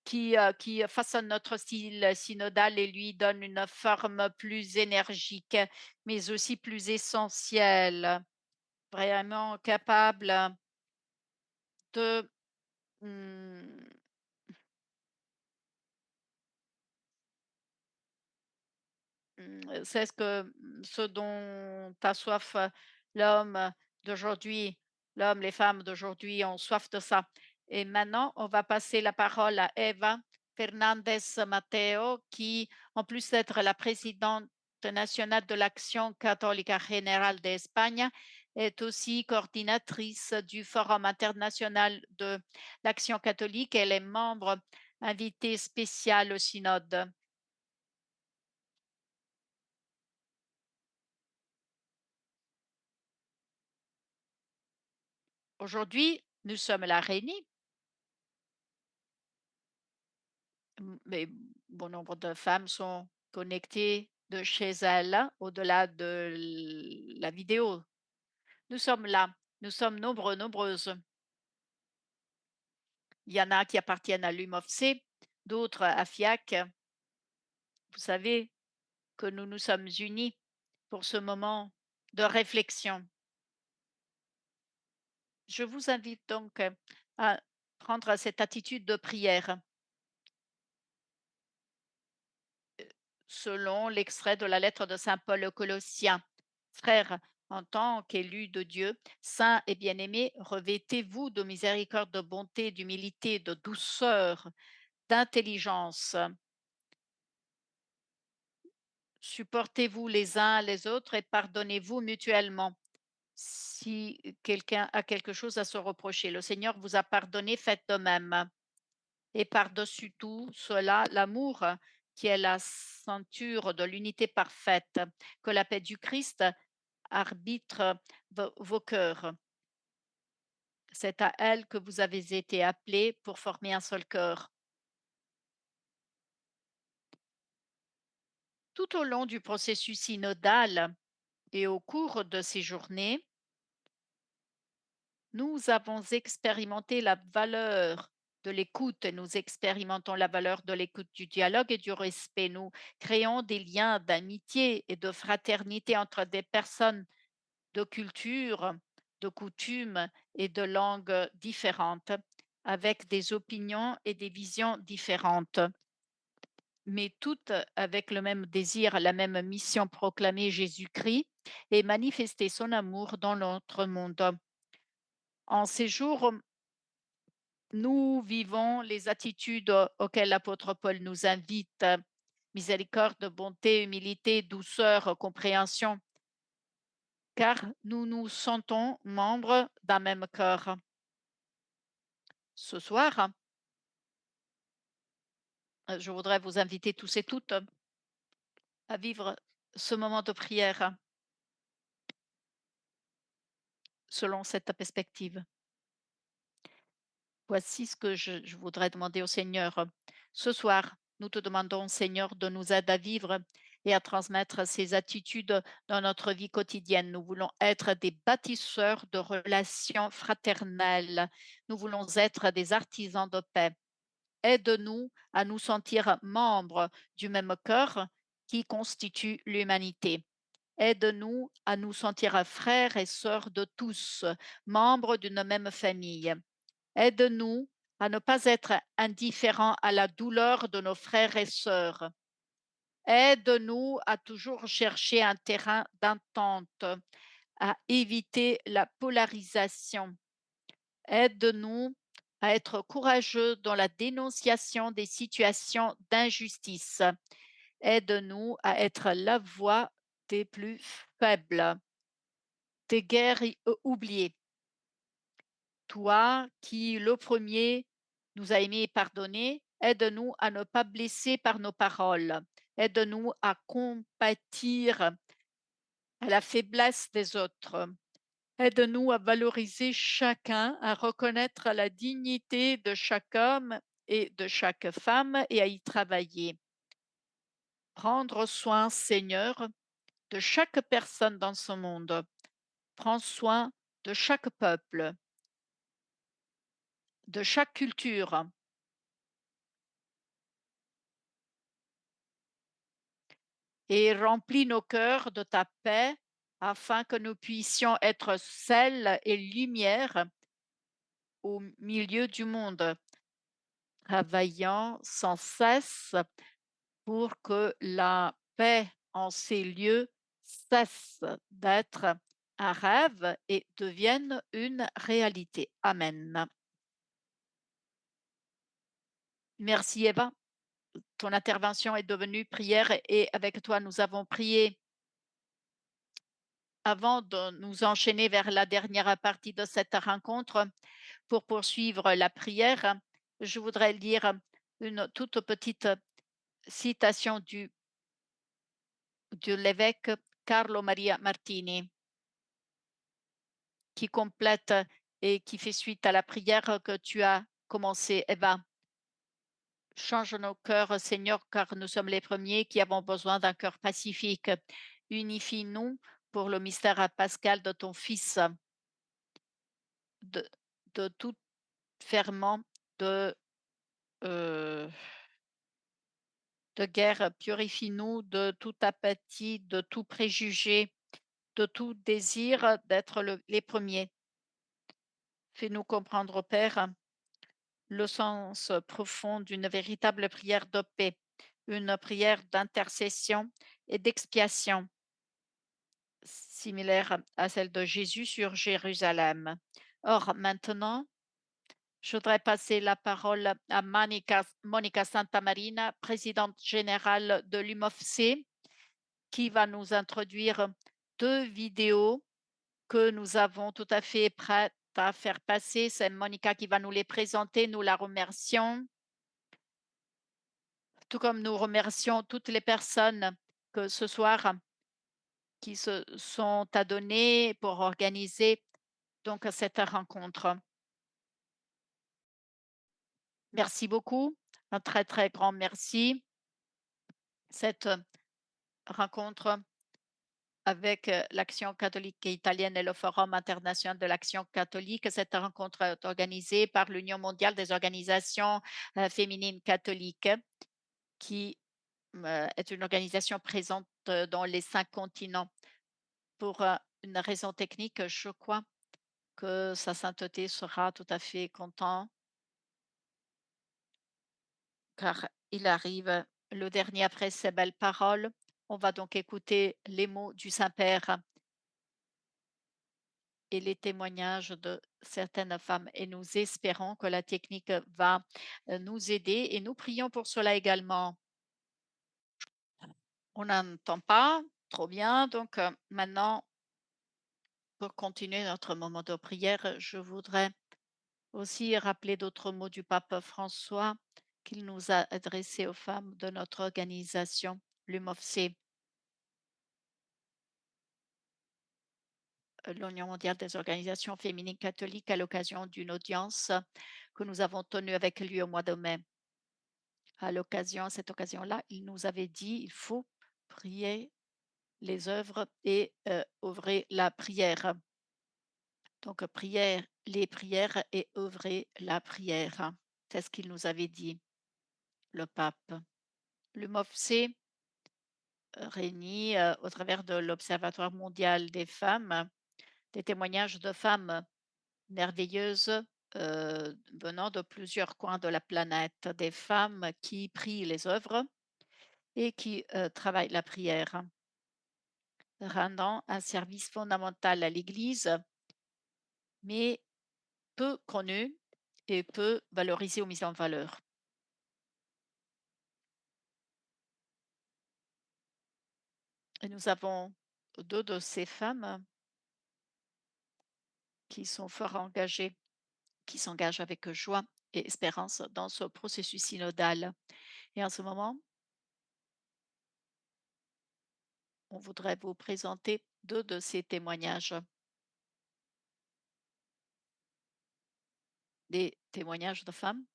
qui façonne notre style synodal et lui donne une forme plus énergique, mais aussi plus essentielle, vraiment capable de, mmh, c'est ce dont a soif, l'homme d'aujourd'hui, l'homme, les femmes d'aujourd'hui ont soif de ça. Et maintenant, on va passer la parole à Eva Fernandez Mateo, qui, en plus d'être la présidente nationale de l'Action católica générale d'Espagne, est aussi coordinatrice du Forum international de l'Action catholique. Elle est membre invitée spéciale au synode. Aujourd'hui, nous sommes la réunis, mais bon nombre de femmes sont connectées de chez elles, au-delà de la vidéo. Nous sommes là, nous sommes nombreux, nombreuses. Il y en a qui appartiennent à l'UMOFC, d'autres à FIAC. Vous savez que nous nous sommes unis pour ce moment de réflexion. Je vous invite donc à prendre cette attitude de prière selon l'extrait de la lettre de saint Paul aux Colossiens. Frères, en tant qu'élus de Dieu, saints et bien-aimés, revêtez-vous de miséricorde, de bonté, d'humilité, de douceur, d'intelligence. Supportez-vous les uns les autres et pardonnez-vous mutuellement. Si quelqu'un a quelque chose à se reprocher, le Seigneur vous a pardonné, faites de même. Et par-dessus tout cela, l'amour qui est la ceinture de l'unité parfaite, que la paix du Christ arbitre vos cœurs. C'est à elle que vous avez été appelés pour former un seul cœur. Tout au long du processus synodal et au cours de ces journées, nous avons expérimenté la valeur de l'écoute. Nous expérimentons la valeur de l'écoute, du dialogue et du respect. Nous créons des liens d'amitié et de fraternité entre des personnes de culture, de coutumes et de langues différentes, avec des opinions et des visions différentes, mais toutes avec le même désir, la même mission: proclamer Jésus-Christ et manifester son amour dans notre monde. En ces jours, nous vivons les attitudes auxquelles l'apôtre Paul nous invite: miséricorde, bonté, humilité, douceur, compréhension, car nous nous sentons membres d'un même corps. Ce soir, je voudrais vous inviter tous et toutes à vivre ce moment de prière selon cette perspective. Voici ce que je voudrais demander au Seigneur. Ce soir, nous te demandons, Seigneur, de nous aider à vivre et à transmettre ces attitudes dans notre vie quotidienne. Nous voulons être des bâtisseurs de relations fraternelles. Nous voulons être des artisans de paix. Aide-nous à nous sentir membres du même corps qui constitue l'humanité. Aide-nous à nous sentir frères et sœurs de tous, membres d'une même famille. Aide-nous à ne pas être indifférents à la douleur de nos frères et sœurs. Aide-nous à toujours chercher un terrain d'entente, à éviter la polarisation. Aide-nous à être courageux dans la dénonciation des situations d'injustice. Aide-nous à être la voix des plus faibles, des guerres oubliées. Toi qui, le premier, nous a aimés et pardonnés, aide-nous à ne pas blesser par nos paroles. Aide-nous à compatir à la faiblesse des autres. Aide-nous à valoriser chacun, à reconnaître la dignité de chaque homme et de chaque femme et à y travailler. Prendre soin, Seigneur, de chaque personne dans ce monde. Prends soin de chaque peuple, de chaque culture. Et remplis nos cœurs de ta paix afin que nous puissions être sel et lumière au milieu du monde, travaillant sans cesse pour que la paix en ces lieux cesse d'être un rêve et devienne une réalité. Amen. Merci Eva. Ton intervention est devenue prière et avec toi, nous avons prié. Avant de nous enchaîner vers la dernière partie de cette rencontre, pour poursuivre la prière, je voudrais lire une toute petite citation de l'évêque Carlo Maria Martini, qui complète et qui fait suite à la prière que tu as commencée, Eva. Change nos cœurs, Seigneur, car nous sommes les premiers qui avons besoin d'un cœur pacifique. Unifie-nous pour le mystère pascal de ton Fils, de, de tout ferment euh, de guerre. Purifie-nous de toute apathie, de tout préjugé, de tout désir d'être les premiers. Fais-nous comprendre, Père, le sens profond d'une véritable prière de paix, une prière d'intercession et d'expiation, similaire à celle de Jésus sur Jérusalem. Or, maintenant, je voudrais passer la parole à Monica Santamarina, présidente générale de l'UMOFC, qui va nous introduire 2 vidéos que nous avons tout à fait prêtes à faire passer. C'est Monica qui va nous les présenter. Nous la remercions. Tout comme nous remercions toutes les personnes que ce soir qui se sont adonnées pour organiser donc cette rencontre. Merci beaucoup. Un très, très grand merci. Cette rencontre avec l'Action catholique italienne et le Forum international de l'Action catholique. Cette rencontre est organisée par l'Union mondiale des organisations féminines catholiques, qui est une organisation présente dans les 5 continents. Pour une raison technique, je crois que Sa Sainteté sera tout à fait content, car il arrive le dernier après ces belles paroles. On va donc écouter les mots du Saint-Père et les témoignages de certaines femmes, et nous espérons que la technique va nous aider, et nous prions pour cela également. On n'entend pas trop bien, donc maintenant, pour continuer notre moment de prière, je voudrais aussi rappeler d'autres mots du pape François qu'il nous a adressés aux femmes de notre organisation, l'UMOFC, l'Union mondiale des organisations féminines catholiques, à l'occasion d'une audience que nous avons tenue avec lui au mois de mai. À cette occasion-là, il nous avait dit: il faut prier les œuvres et œuvrer la prière. Donc, prière, les prières et œuvrer la prière. C'est ce qu'il nous avait dit, le pape. Le MOFC réunit au travers de l'Observatoire mondial des femmes des témoignages de femmes merveilleuses venant de plusieurs coins de la planète, des femmes qui prient les œuvres et qui travaillent la prière, rendant un service fondamental à l'Église, mais peu connu et peu valorisé ou mis en valeur. Et nous avons 2 de ces femmes qui sont fort engagées, qui s'engagent avec joie et espérance dans ce processus synodal. Et en ce moment, on voudrait vous présenter 2 de ces témoignages. Des témoignages de femmes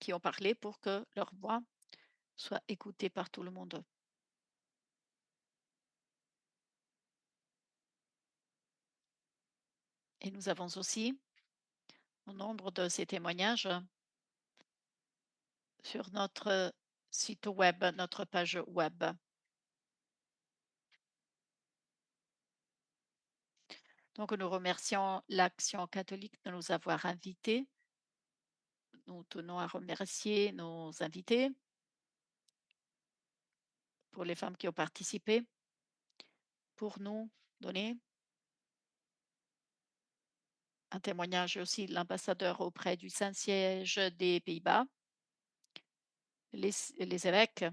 qui ont parlé pour que leur voix soit écoutée par tout le monde. Et nous avons aussi au nombre de ces témoignages sur notre site web, notre page web. Donc, nous remercions l'Action catholique de nous avoir invités. Nous tenons à remercier nos invités pour les femmes qui ont participé, pour nous donner un témoignage aussi, l'ambassadeur auprès du Saint-Siège des Pays-Bas, les évêques,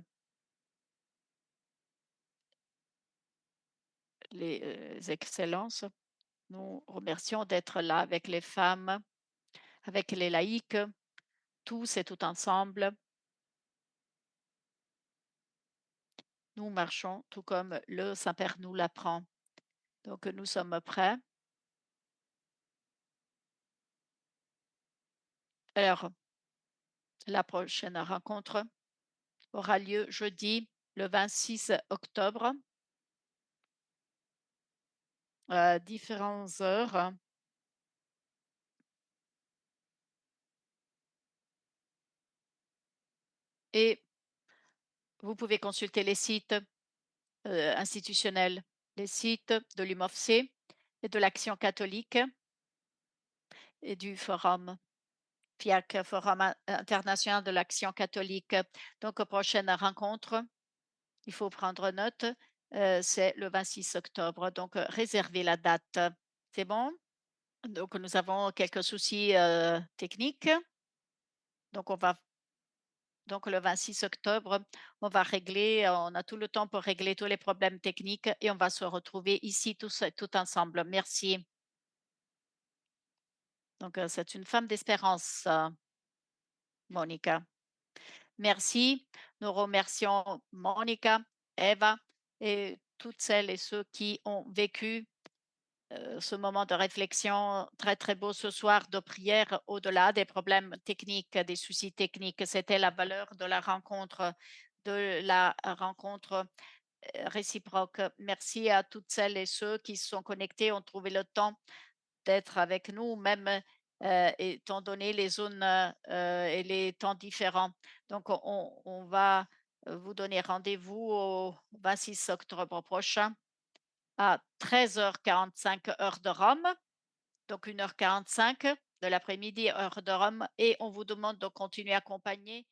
les excellences. Nous remercions d'être là avec les femmes, avec les laïcs, tous et tout ensemble. Nous marchons tout comme le Saint-Père nous l'apprend. Donc, nous sommes prêts. Alors, la prochaine rencontre aura lieu jeudi, le 26 octobre, à différentes heures. Et vous pouvez consulter les sites institutionnels, les sites de l'UMOFC et de l'Action catholique et du Forum FIAC, Forum international de l'Action catholique. Donc, prochaine rencontre, il faut prendre note, c'est le 26 octobre. Donc, réservez la date. C'est bon? Donc, nous avons quelques soucis techniques. Donc, donc, le 26 octobre, on a tout le temps pour régler tous les problèmes techniques, et on va se retrouver ici tous tout ensemble. Merci. Donc, c'est une femme d'espérance, Monica. Merci. Nous remercions Monica, Eva et toutes celles et ceux qui ont vécu ce moment de réflexion très, très beau ce soir, de prière au-delà des problèmes techniques, des soucis techniques. C'était la valeur de la rencontre de la rencontre réciproque. Merci à toutes celles et ceux qui se sont connectés, ont trouvé le temps d'être avec nous, même étant donné les zones et les temps différents. Donc, on va vous donner rendez-vous au 26 octobre prochain à 13h45 heure de Rome, donc 1h45 de l'après-midi, heure de Rome, et on vous demande de continuer à accompagner